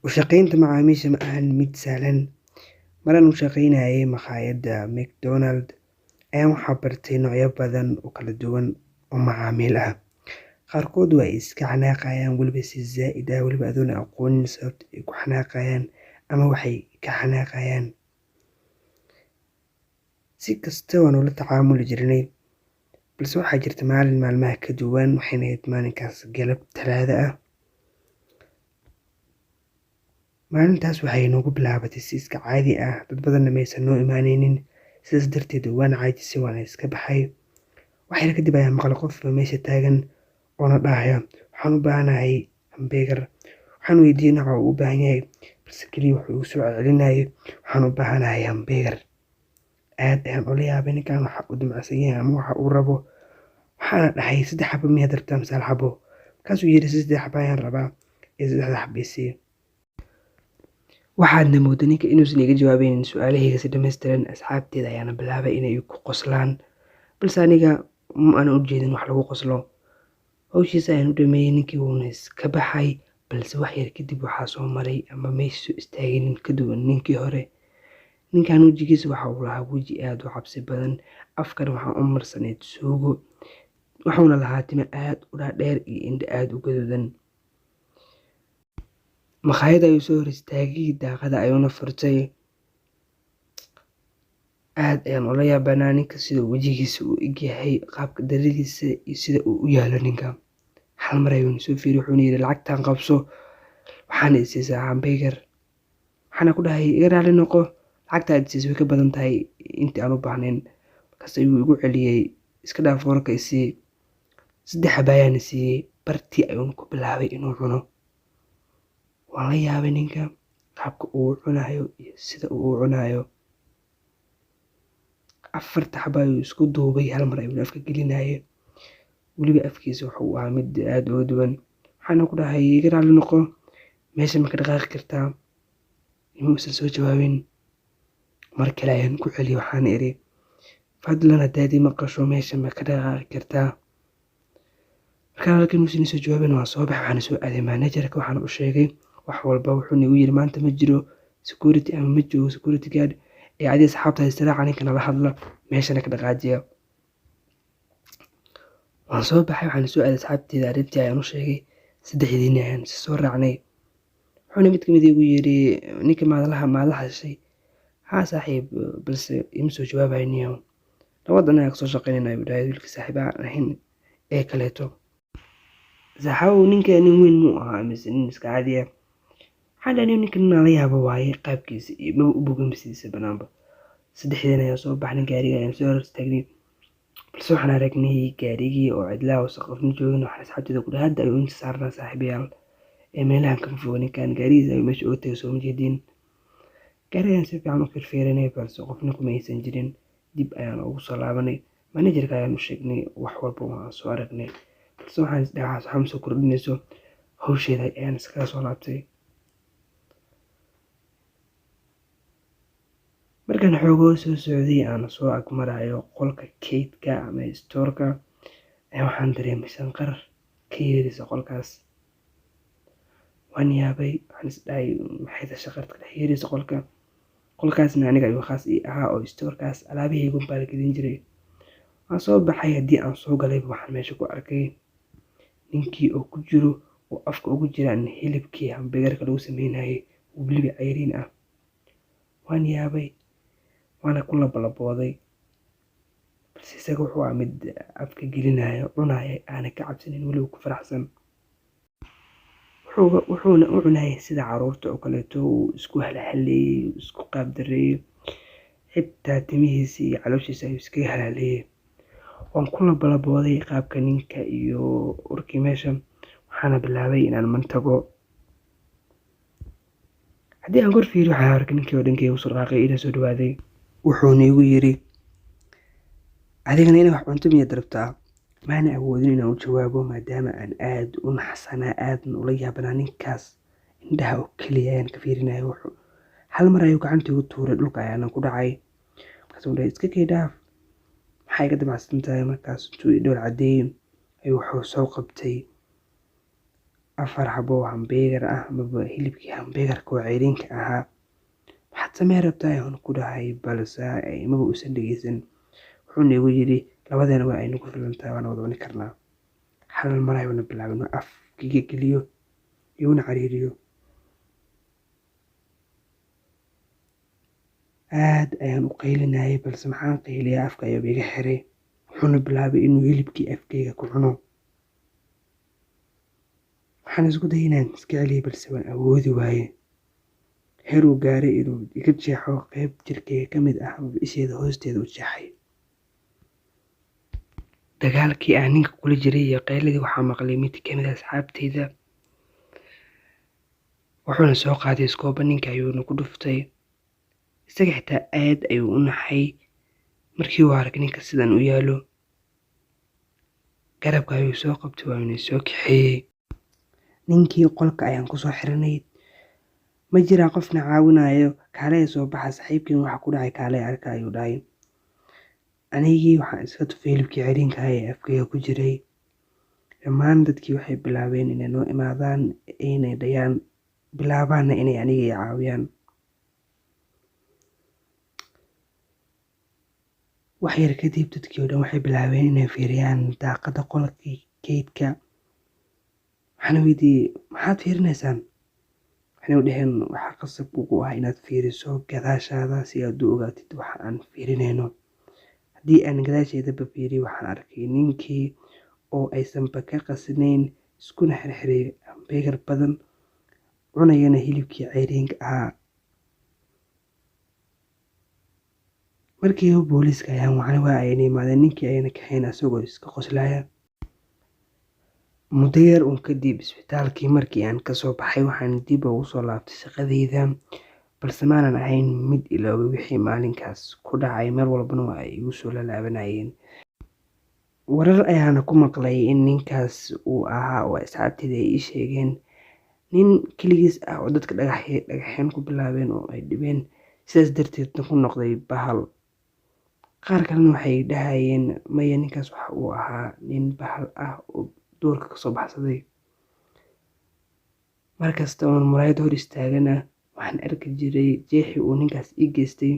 Ushaqeynta macaamiisha ma ahan mid sahlan. Maraan u shaqeynayay makhaayadda McDonald ayaan waxaa bartay noocyo badan oo kala duwan oo macaamiil ah. Qaarkood waa iska xanaaqayaan weliba si zaa'id ah weliba adoon aqoonin sababta ay ku xanaaqayaan ama waxay ka xanaaqayaan. Si kasta waan ula tacaamuli jirnay balse waxaa jirta maalin maalmaha ka duwan waxayna ahayd maalinkaas galab Talaado ah. Maalintaas waxay noogu bilaabatay si iska caadi ah, dad badanna maysan noo imaanaynin, sidaas darteed waan caajisay waana iska baxay. Wax yar kadib ayaan maqlay qof meesha taagan oo na dhahaya waxaan u baahanahay hamburger. Waxaan weydiiyey nooca uu u baahan yahay balse kaliya wuxuu igu soo celcelinayay waxaan u baahanahay hamburger. Aad ayaan ula yaabay ninkan waxa uu damacsan yahay ama waxa uu rabo. Waxaana dhahay 3 xabo miyaad rabtaa mise 1 xabo? Markaasuu yidhi 3 xabo ayaan rabaa ee 3 xabo i sii. Waxaadna moodaa ninka inuusan iga jawaabaynin su'aalahayga si dhammaystiran. Asxaabteeda ayaana bilaabay inay ku qoslaan balse aniga ma aanan u jeedin wax lagu qoslo. Hawshiisa ayaan u dhameeyay, ninkii wuuna iska baxay balse wax yar kadib waxaa soo maray ama meesha soo istaagay nin ka duwan ninkii hore. Ninkan wejigiisa waxa uu lahaa weji aad u cabsi badan, afkana waxaa u marsaneyd suugo, wuxuuna lahaa timo aad u dhaadheer iyo indho aad u gaduudan. Makhaayadda ayuu soo hor istaagay, daaqadda ayuuna furtay. Aad ayaan ula yaabanaa ninka sida wejigiisa u eg yahay, qaabka dharadiisa iyo sida uu u yaalo ninka. Hal mar ayuuna soo fiiriyay wuxuuna yidhi lacagtaan qabso waxaana i siisaa hamburger. Waxaana ku dhahay iga raali noqo, lacagta aad siisay way ka badan tahay intii aan u baahnayn. Markaas ayuu igu celiyay iska dhaaf warka i sii. 3 xabo ayaan siiyay, bartii ayuuna ku bilaabay inuu cuno. Waan la yaabay ninka qaabka uu u cunayo iyo sida uu u cunayo. 4 xabo ayuu isku duubay hal mar ayuuna afka gelinayay, weliba afkiisa wuxuu ahaa mid aad uga duwan. Waxaana ku dhahay iga raali noqo, meesha ma ka dhaqaaqi kartaa? Imuusan soo jawaabin. Mar kale ayaan ku celiyay waxaana iri fadlan haddaad i maqasho meesha ma ka dhaqaaqi kartaa? Markaan halkan imuusan soo jawaabin waan soo baxay waxaana soo aaday managerka waxaana u sheegay wax walba. Wuxuuna igu yidhi maanta ma jiro security ama ma joogo security guard ee adiga asxaabtaada istiraaca ninka nala hadla meeshana ka dhaqaajiya. Waan soo baxay waxaana soo aaday asxaabteeda, arrintii ayaan u sheegay. 3diina ayaan is soo raacnay. Wuxuuna mid ka mid igu yidhi ninka maad la hadashay? Haa saaxiib, balse ima soo jawaabayo niyow. Labadan ayaan kasoo shaqeynayna ayuu dhahay wiilka saaxiib aan ahayn ee kaleeto. Saxaw ninka nin weyn muu ahaa mise nin iska caadi ah. Waxaan dhahay ninkan la yaabo waaye qaabkiisa iyo maba u bogan sidiisa banaanba. 3diina ayaan soo baxnay, gaariga ayaan soo hor istaagnay balse waxaan aragnay gaarigii oo cidla oo qofna joogin. Waxaan asxaabteeda ku dhahay hadda ayuu inta saarnaa saaxiibayaal ee meelahan kama foga ninkan gaarigiisa ayuu meesha uga tagay soo ma jeedin. Gaarigan si fiican u fiirfiirinay balse qofna kuma aysan jirin. Dib ayaan ugu soo laabanay, managerka ayaan u sheegnay wax walba waan soo aragnay balse waxaan is dhahay waxaa ma soo kordhinayso. Hawsheeda ayaan iskaga soo laabtay. Markaan xoogoo soo socday aan soo ag marayo qolka kaydka ama stoorka waxaan dareemay shanqar ka yeeraysa qolkaas. Waan yaabay, waxaan is dhahay maxay tahay shanqarta ka dhex yeeraysa qolka. Qolkaasna aniga ayuu khaas ii ahaa oo stoorkaas alaabahayga baa la gelin jiray. Waan soo baxay, haddii aan soo galayba waxaan meesha ku arkay ninkii oo ku jiro oo afka ugu jiraan hilibkii hamburgerka lagu sameynayay weliba cayriin ah. Waan yaabay waana ku labalabooday balse isaga wuxuu ahaa mid afka gelinaya cunaya aana ka cabsanin weliba ku faraxsan. Wuxuuna u cunayay sida carruurta oo kaleeto, uu isku halhaleeyay, isku qaab dareeyay, xitaa timihiisa iyo calooshiisa ayuu iskaga halhaleeyay. Waan ku labalabooday qaabka ninka iyo urkii meesha waxaana bilaabay inaan mantago. Haddii aan kor fiiriyo waxaan arkay ninkii oo dhankayga u soo dhaqaaqay ila soo dhawaaday. Wuxuuna igu yidhi adigana inay wax cunto miyaad rabtaa? Maana awoodin inaan u jawaabo maadaama aan aad u naxsanaa aadna ula yaabanaa ninkaas. Indhaha oo keliya ayaan ka fiirinayay. Hal mar ayuu gacanta igu tuuray, dhulka ayaana ku dhacay. Markaasuu dhahay iska kay dhaaf, maxay ka damacsan tahay? Markaas intuu i dhowr cadeeyay ayuu wuxuu soo qabtay 4 xabo oo hambeegar ah amaba hilibkii hambeegarka oo ceyriinka ahaa. Waxaad samee rabtaa ayaan ku dhahay, balse maba uusan dhegeysan. Wuxuuna igu yidhi labadeena waa ay nagu filan tahay, waana wada cuni karnaa. Hal mar ayuuna bilaabay inuu afkiiga geliyo iguna cariiriyo. Aad ayaan u qaylinayay, balse maxaan qayliyaa, afka ayuu iga xiray. Wuxuuna bilaabay inuu hilibkii afkayga ku cuno. Waxaan isku dayay inaan iska celiyo, balse waan awoodi waayay. Heer uu gaaray inuu iga jeexo qayb jirkeyga ka mid ah amaba isheeda hoosteeda u jeexay. Dagaalkii aan ninka kula jiray iyo qayladii waxaa maqlay mid ka mid ah asxaabteyda. Wuxuuna soo qaaday iskoobe, ninka ayuuna ku dhuftay. Isaga xitaa aad ayuu u naxay markii uu arkay ninka sidan u yaalo. Garabka ayuu soo qabtay waana soo kaxeeyey. Ninkii qolka ayaan ku soo xiranay. Ma jiraa qofna caawinayo, kaalaya soo baxa, saaxiibkiin waxa ku dhacay kaalaya arka ayuu dhahay. Anigii waxaan iska tufay hilibkii ceyriinka ahaa ee afkayga ku jiray. Dhammaan dadkii waxay bilaabeen inay noo imaadaan, inay dhayaan bilaabaanna inay aniga i caawiyaan. Wax yar kadib dadkii oo dhan waxay bilaabeen inay fiiriyaan daaqadda qolkii kaydka. Waxaan weydiiyey maxaad fiirinaysaan? Waxay dhaheen waxaa qasab kugu ah inaad fiiriso gadaashaada si aad u ogaatid waxa aan fiirinayno. Haddii aan gadaasheedaba fiiriyo waxaan arkay ninkii oo aysanba ka qasnayn, iskuna xirxiray hambeegar badan, cunayana hilibkii ceyriinka ahaa. Markiiba booliiska ayaan wacay, waa ayna yimaadeen. Ninkii ayayna kaxeeyeen asagoo iska qoslaya. Muddo yar kadib isbitaalkii markii aan kasoo baxay, waxaan dib ugu soo laabtay shaqadeyda, balse maanan ahayn mid iloobay wixii maalinkaas ku dhacay. Mar walbana waa ay igu soo laalaabanayeen. Warar ayaana ku maqlay in ninkaas uu ahaa, oo asxaabteyda ay ii sheegeen, nin keligiis ah oo dadka dhagaxyeen ku bilaabeen oo ay dhibeen, sidaas darteedna ku noqday bahal. Qaar kalena waxay dhahayeen maya, ninkaas waxa uu ahaa nin bahal ah oo duurka kasoo baxsaday. Markasta oon muraayad hor istaagana waxaan arki jiray jeexii uu ninkaas ii geystay.